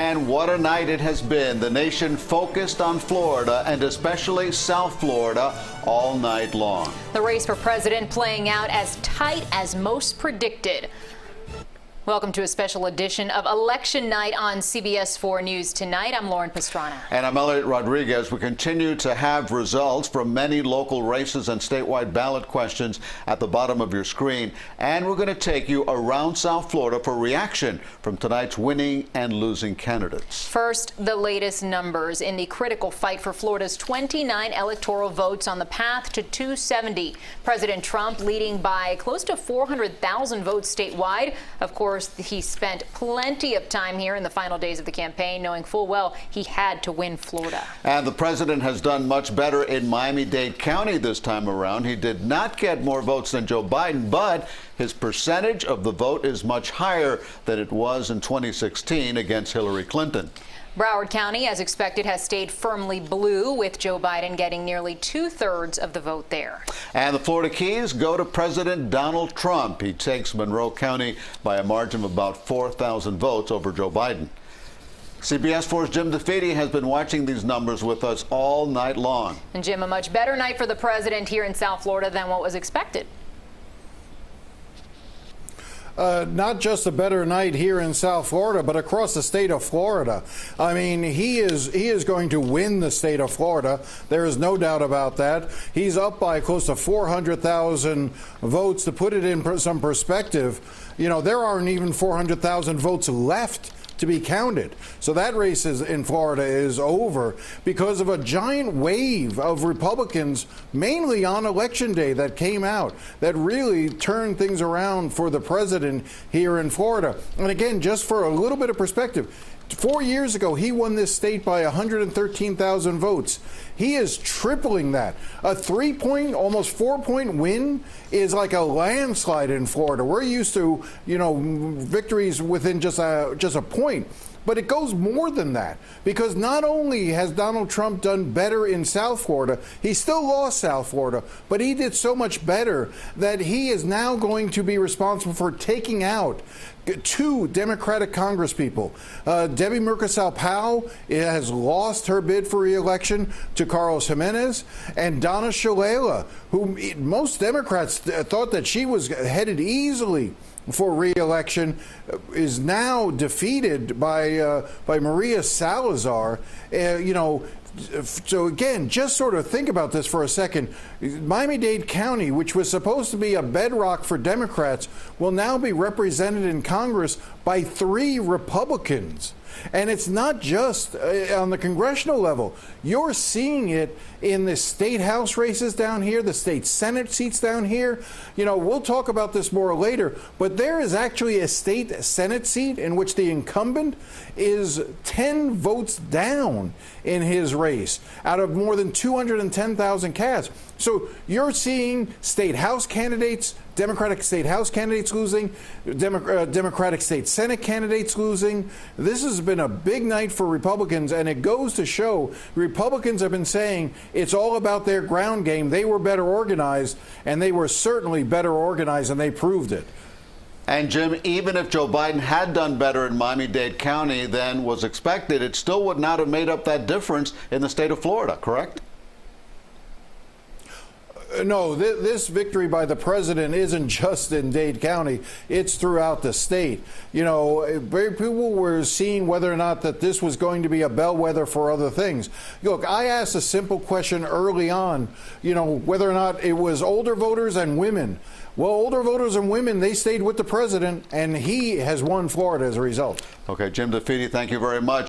And what a night it has been. The nation focused on Florida, and especially South Florida, all night long. The race for president playing out as tight as most predicted. Welcome to a special edition of Election Night on CBS 4 News tonight. I'm Lauren Pastrana. And I'm Elliot Rodriguez. We continue to have results from many local races and statewide ballot questions at the bottom of your screen. And we're going to take you around South Florida for reaction from tonight's winning and losing candidates. First, the latest numbers in the critical fight for Florida's 29 electoral votes on the path to 270. President Trump leading by close to 400,000 votes statewide. Of course, he spent plenty of time here in the final days of the campaign, knowing full well he had to win Florida. And the president has done much better in Miami-Dade County this time around. He did not get more votes than Joe Biden, but his percentage of the vote is much higher than it was in 2016 against Hillary Clinton. Broward County, as expected, has stayed firmly blue, with Joe Biden getting nearly 2/3 of the vote there. And the Florida Keys go to President Donald Trump. He takes Monroe County by a margin of about 4,000 votes over Joe Biden. CBS 4's Jim DeFede has been watching these numbers with us all night long. And Jim, a much better night for the president here in South Florida than what was expected. Not just a better night here in South Florida, but across the state of Florida. I mean, he is going to win the state of Florida. There is no doubt about that. He's up by close to 400,000 votes. To put it in some perspective, you know, there aren't even 400,000 votes left to be counted. So that race in Florida is over because of a giant wave of Republicans, mainly on Election Day, that came out that really turned things around for the president here in Florida. And again, just for a little bit of perspective, 4 years ago, he won this state by 113,000 votes. He is tripling that. A 3-point, almost 4-point win is like a landslide in Florida. We're used to, you know, victories within just a point. But it goes more than that, because not only has Donald Trump done better in South Florida, he still lost South Florida, but he did so much better that he is now going to be responsible for taking out 2 Democratic congresspeople. Debbie Murkazal-Powell has lost her bid for re-election to Carlos Jimenez, and Donna Shalala, who most Democrats thought that she was headed easily for re-election, is now defeated by Maria Salazar. You know, so again, just sort of think about this for a second. Miami-Dade County, which was supposed to be a bedrock for Democrats, will now be represented in Congress by 3 Republicans. And it's not just on the congressional level. You're seeing it in the state house races down here, the state Senate seats down here. You know, we'll talk about this more later, but there is actually a state Senate seat in which the incumbent is 10 votes down in his race out of more than 210,000 cast. So you're seeing state house candidates, Democratic state house candidates losing, Democratic state Senate candidates losing. This has been a big night for Republicans, and it goes to show Republicans have been saying it's all about their ground game. They were better organized, and they were certainly better organized, and they proved it. And Jim, even if Joe Biden had done better in Miami-Dade County than was expected, it still would not have made up that difference in the state of Florida, correct? No, this victory by the president isn't just in Dade County. It's throughout the state. You know, people were seeing whether or not that this was going to be a bellwether for other things. Look, I asked a simple question early on, you know, whether or not it was older voters and women. Well, older voters and women, they stayed with the president, and he has won Florida as a result. Okay, Jim DeFede, thank you very much.